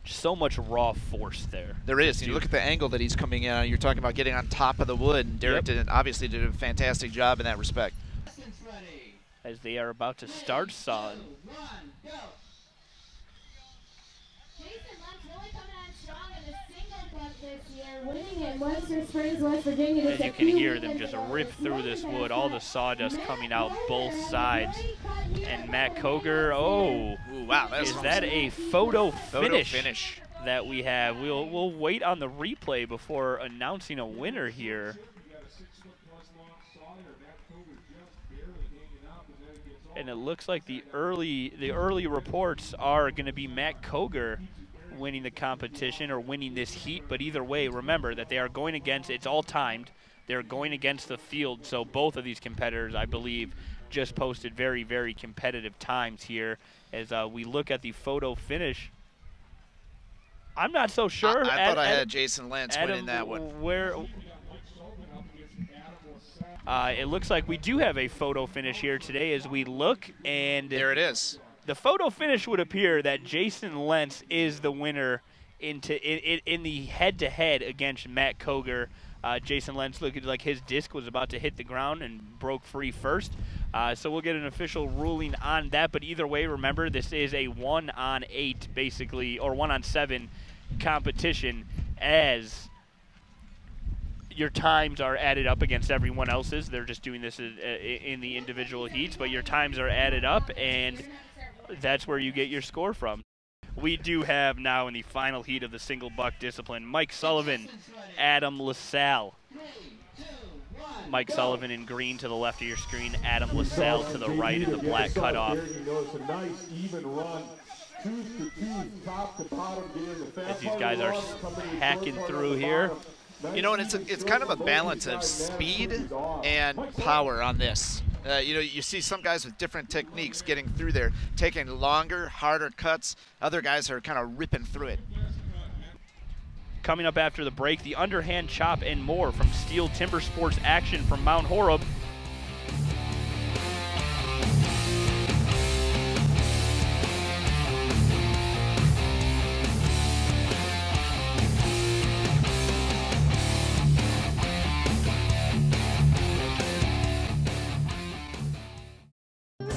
So much raw force there. There is. You look at the angle that he's coming in on. You're talking about getting on top of the wood, and Derek obviously did a fantastic job in that respect. As they are about to start sawing. As you can hear them just rip through this wood, all the sawdust coming out both sides. And Matt Cogar, ooh, wow, is that a photo finish that we have? We'll wait on the replay before announcing a winner here. And it looks like the early reports are going to be Matt Cogar winning the competition or winning this heat, but either way, remember that they are going against, it's all timed, they're going against the field, so both of these competitors, I believe, just posted very, very competitive times here. As we look at the photo finish, I'm not so sure. I thought I had Jason Lentz winning that one. It looks like we do have a photo finish here today as we look, and there it is. The photo finish would appear that Jason Lentz is the winner in the head-to-head against Matt Cogar. Jason Lentz looked like his disc was about to hit the ground and broke free first. So we'll get an official ruling on that. But either way, remember, this is a 1-on-8, basically, or 1-on-7 competition, as your times are added up against everyone else's. They're just doing this in the individual heats, but your times are added up, and that's where you get your score from. We do have now in the final heat of the single buck discipline, Mike Sullivan, Adam LaSalle. Mike Sullivan in green to the left of your screen, Adam LaSalle to the right in the black cutoff. As these guys are hacking through here. You know, and it's kind of a balance of speed and power on this. You know, you see some guys with different techniques getting through there, taking longer, harder cuts. Other guys are kind of ripping through it. Coming up after the break, the underhand chop and more from STIHL Timbersports action from Mount Horeb.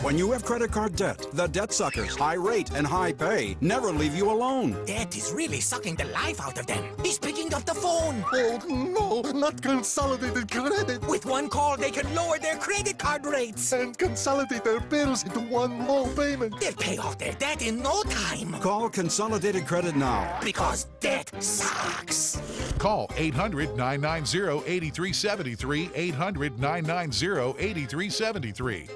When you have credit card debt, the debt suckers, high rate and high pay, never leave you alone. Debt is really sucking the life out of them. He's picking up the phone. Oh, no, not consolidated credit. With one call, they can lower their credit card rates. And consolidate their bills into one low payment. They'll pay off their debt in no time. Call Consolidated Credit now. Because debt sucks. Call 800-990-8373, 800-990-8373.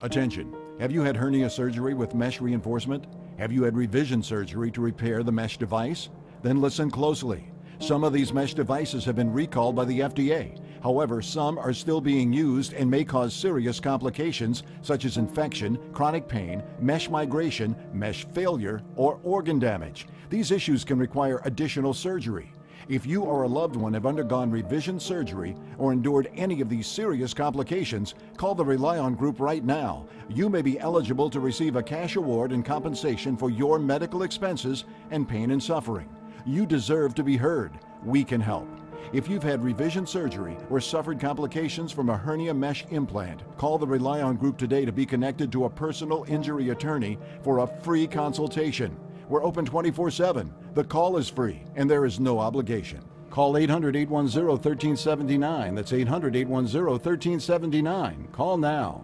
Attention, have you had hernia surgery with mesh reinforcement? Have you had revision surgery to repair the mesh device? Then listen closely. Some of these mesh devices have been recalled by the FDA. However, some are still being used and may cause serious complications such as infection, chronic pain, mesh migration, mesh failure, or organ damage. These issues can require additional surgery. If you or a loved one have undergone revision surgery or endured any of these serious complications, call the Rely On Group right now. You may be eligible to receive a cash award and compensation for your medical expenses and pain and suffering. You deserve to be heard. We can help. If you've had revision surgery or suffered complications from a hernia mesh implant, call the Rely On Group today to be connected to a personal injury attorney for a free consultation. We're open 24/7. The call is free and there is no obligation. Call 800-810-1379. That's 800-810-1379. Call now.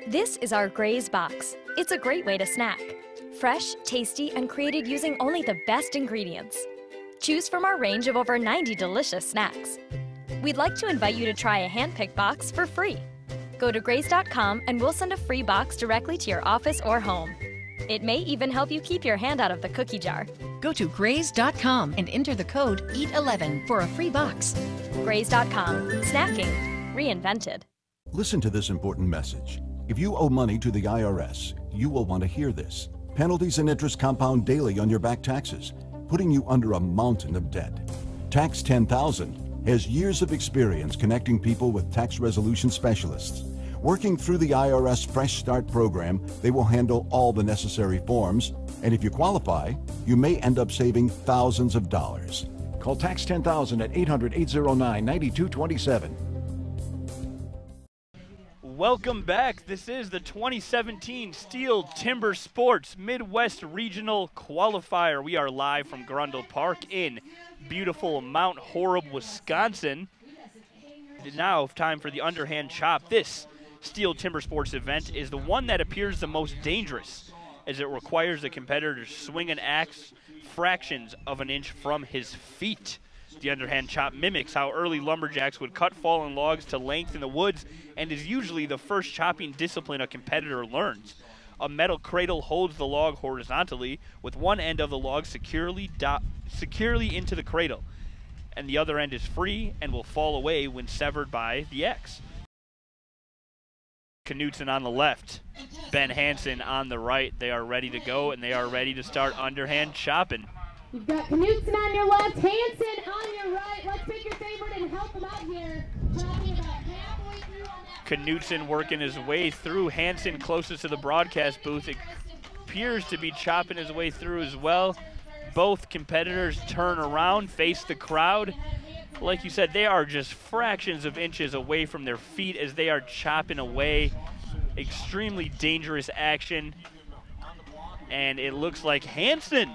This is our Graze Box. It's a great way to snack. Fresh, tasty, and created using only the best ingredients. Choose from our range of over 90 delicious snacks. We'd like to invite you to try a hand-picked box for free. Go to graze.com and we'll send a free box directly to your office or home. It may even help you keep your hand out of the cookie jar. Go to graze.com and enter the code EAT11 for a free box. Graze.com. Snacking reinvented. Listen to this important message. If you owe money to the IRS, you will want to hear this. Penalties and interest compound daily on your back taxes, putting you under a mountain of debt. Tax 10,000 has years of experience connecting people with tax resolution specialists. Working through the IRS Fresh Start program, they will handle all the necessary forms, and if you qualify, you may end up saving thousands of dollars. Call Tax 10,000 at 800-809-9227. Welcome back. This is the 2017 STIHL Timbersports Midwest Regional Qualifier. We are live from Grundahl Park in beautiful Mount Horeb, Wisconsin. Now time for the underhand chop. This STIHL Timbersports event is the one that appears the most dangerous, as it requires the competitor to swing an axe fractions of an inch from his feet. The underhand chop mimics how early lumberjacks would cut fallen logs to length in the woods and is usually the first chopping discipline a competitor learns. A metal cradle holds the log horizontally with one end of the log securely into the cradle, and the other end is free and will fall away when severed by the axe. Knutson on the left, Ben Hansen on the right. They are ready to go, and they are ready to start underhand chopping. You've got Knutson on your left, Hansen on your right. Let's pick your favorite and help him out here. Chopping about halfway through on that. Knutson working his way through. Hansen closest to the broadcast booth. It appears to be chopping his way through as well. Both competitors turn around, face the crowd. Like you said, they are just fractions of inches away from their feet as they are chopping away. Extremely dangerous action. And it looks like Hansen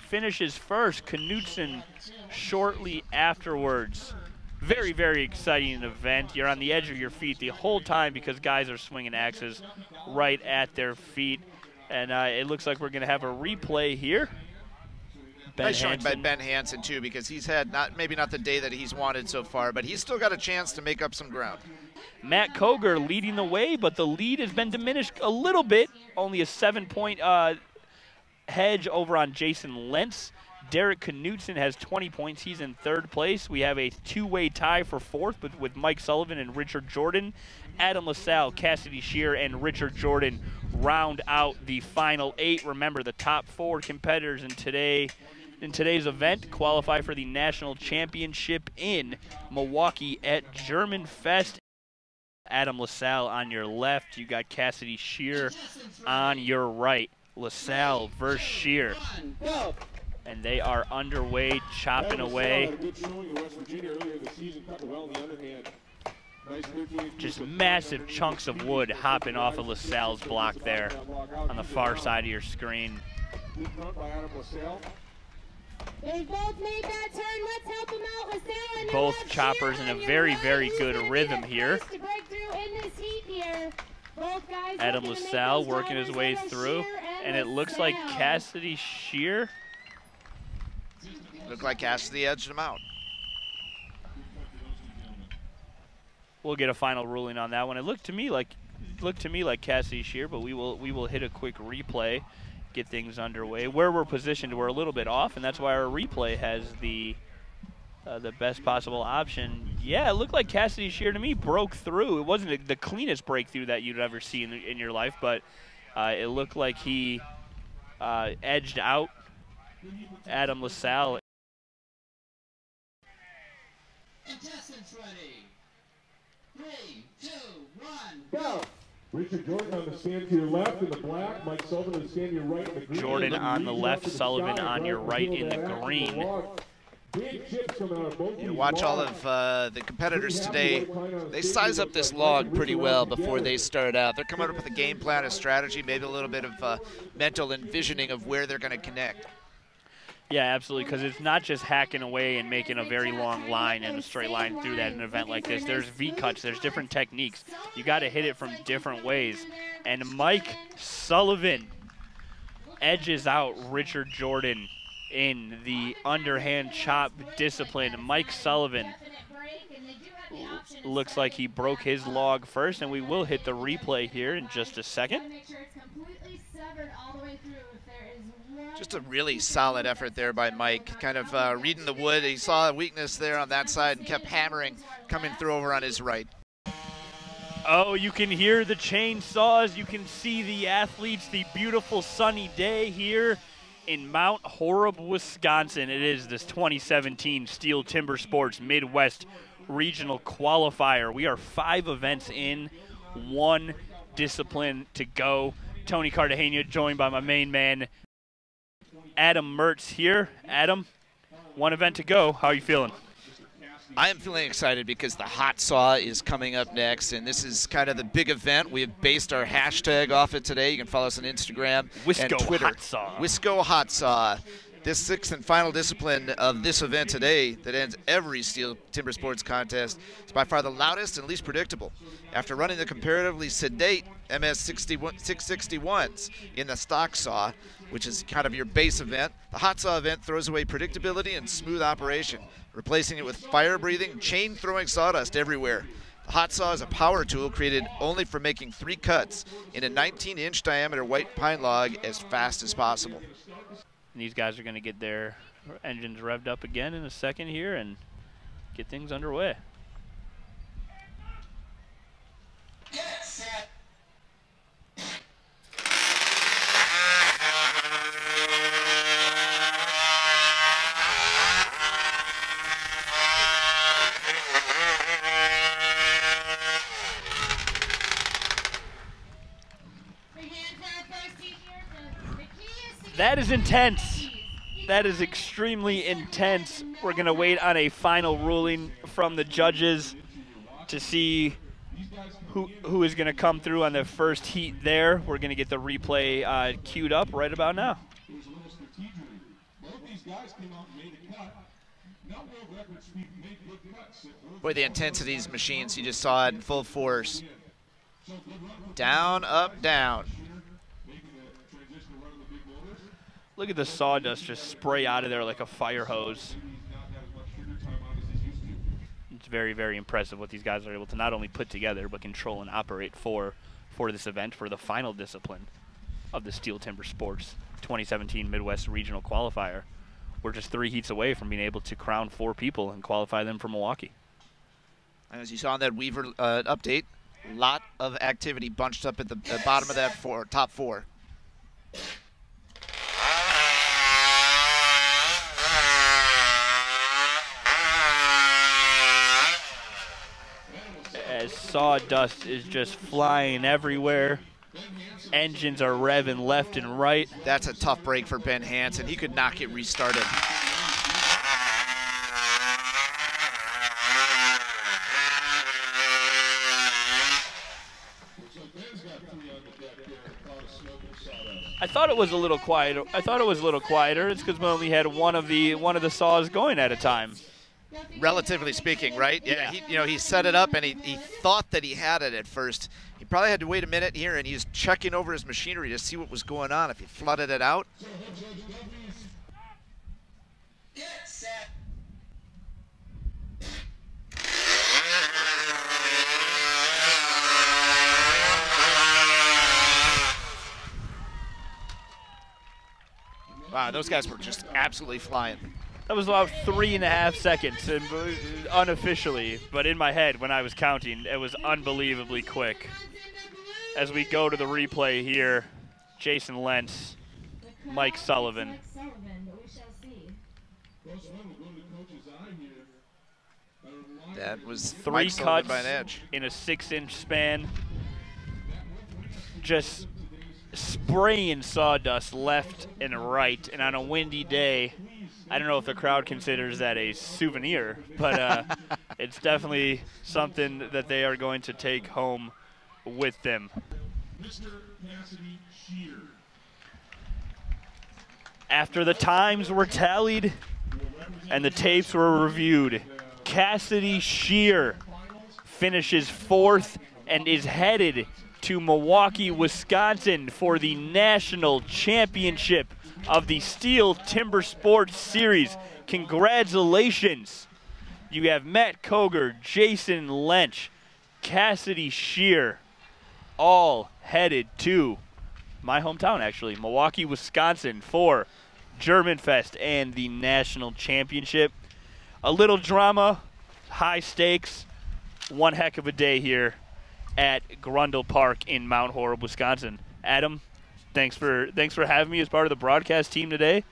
finishes first. Knutson shortly afterwards. Very, very exciting event. You're on the edge of your feet the whole time because guys are swinging axes right at their feet. And it looks like we're going to have a replay here. Nice showing by Ben Hansen, too, because he's had maybe not the day that he's wanted so far, but he's still got a chance to make up some ground. Matt Cogar leading the way, but the lead has been diminished a little bit. Only a 7-point hedge over on Jason Lentz. Derek Knutson has 20 points. He's in 3rd place. We have a 2-way tie for 4th with Mike Sullivan and Richard Jordan. Adam LaSalle, Cassidy Shear, and Richard Jordan round out the final 8. Remember, the top 4 competitors in today's event qualify for the National Championship in Milwaukee at German Fest. Adam LaSalle on your left. You got Cassidy Shear on your right. LaSalle versus Shear. And they are underway, chopping away. Just massive chunks of wood hopping off of LaSalle's block there on the far side of your screen. They both made that turn. Let's help them out. LaSalle and both choppers in a very, very good rhythm here. Adam LaSalle working his way through, and it looks like Cassidy Shear. Looked like Cassidy edged him out. We'll get a final ruling on that one. It looked to me like Cassidy Shear, but we will hit a quick replay, get things underway. Where we're positioned, we're a little bit off, and that's why our replay has the best possible option. Yeah, it looked like Cassidy Shear to me broke through. It wasn't the cleanest breakthrough that you'd ever see in your life, but it looked like he edged out Adam LaSalle. Contestants ready. 3, 2, 1, go! Richard Jordan on the stand to your left in the black. Mike Sullivan on the stand to your right in the green. Jordan on the left, Sullivan on your right in the green. You watch all of the competitors today. They size up this log pretty well before they start out. They're coming up with a game plan, a strategy, maybe a little bit of mental envisioning of where they're going to connect. Yeah, absolutely, because it's not just hacking away and making a very long line and a straight line through that in an event like this. There's V-cuts, there's different techniques. You got to hit it from different ways. And Mike Sullivan edges out Richard Jordan in the underhand chop discipline. Mike Sullivan looks like he broke his log first, and we will hit the replay here in just a second. Just a really solid effort there by Mike, kind of reading the wood. He saw a weakness there on that side and kept hammering, coming through over on his right. Oh, you can hear the chainsaws. You can see the athletes, the beautiful sunny day here in Mount Horeb, Wisconsin. It is this 2017 STIHL Timbersports Midwest Regional Qualifier. We are 5 events in, 1 discipline to go. Tony Cartagena joined by my main man, Adam Mertz here. Adam, 1 event to go. How are you feeling? I am feeling excited because the hot saw is coming up next, and this is kind of the big event. We have based our hashtag off it today. You can follow us on Instagram and Twitter. Hot saw. Wisco Hot Saw. This 6th and final discipline of this event today that ends every STIHL Timbersports contest is by far the loudest and least predictable. After running the comparatively sedate MS 661s in the stock saw, which is kind of your base event, the hot saw event throws away predictability and smooth operation, replacing it with fire-breathing, chain-throwing sawdust everywhere. The hot saw is a power tool created only for making 3 cuts in a 19-inch diameter white pine log as fast as possible. And these guys are going to get their engines revved up again in a second here and get things underway. get set. That is intense. That is extremely intense. We're going to wait on a final ruling from the judges to see who is going to come through on the first heat there. We're going to get the replay queued up right about now. Boy, the intensity of these machines, you just saw it in full force. Down, up, down. Look at the sawdust just spray out of there like a fire hose. It's very, very impressive what these guys are able to not only put together, but control and operate for this event, for the final discipline of the STIHL Timbersports 2017 Midwest Regional Qualifier. we're just 3 heats away from being able to crown 4 people and qualify them for Milwaukee. As you saw in that Weaver update, a lot of activity bunched up at the bottom of that top 4. As sawdust is just flying everywhere. Engines are revving left and right. That's a tough break for Ben Hansen. He could not get restarted. I thought it was a little quieter. It's because we only had one of the saws going at a time. Relatively speaking, right? Yeah. He set it up and he thought that he had it at first. He probably had to wait a minute here, and he was checking over his machinery to see what was going on, if he flooded it out. Get set. Wow, those guys were just absolutely flying. That was about 3.5 seconds, and unofficially, but in my head when I was counting, it was unbelievably quick. As we go to the replay here, Jason Lentz, Mike Sullivan. That was 3 cuts by an edge in a 6-inch span. Just spraying sawdust left and right, and on a windy day, I don't know if the crowd considers that a souvenir, but it's definitely something that they are going to take home with them. After the times were tallied and the tapes were reviewed, Cassidy Shear finishes 4th and is headed to Milwaukee, Wisconsin for the National Championship of the STIHL Timbersports Series. Congratulations. You have Matt Cogar, Jason Lentz, Cassidy Shear, all headed to my hometown, actually, Milwaukee, Wisconsin, for Germanfest and the National Championship. A little drama, high stakes, one heck of a day here at Grundahl Park in Mount Horeb, Wisconsin. Adam, thanks for having me as part of the broadcast team today.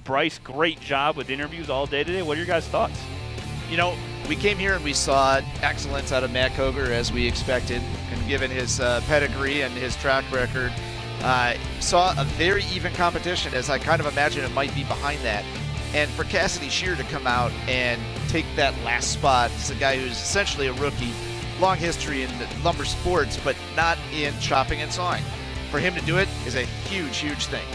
Bryce, great job with interviews all day today. What are your guys' thoughts? You know, we came here and we saw excellence out of Matt Cogar, as we expected, and given his pedigree and his track record, saw a very even competition, as I kind of imagine it might be behind that. And for Cassidy Shear to come out and take that last spot, he's a guy who's essentially a rookie, long history in lumber sports, but not in chopping and sawing. For him to do it is a huge, huge thing.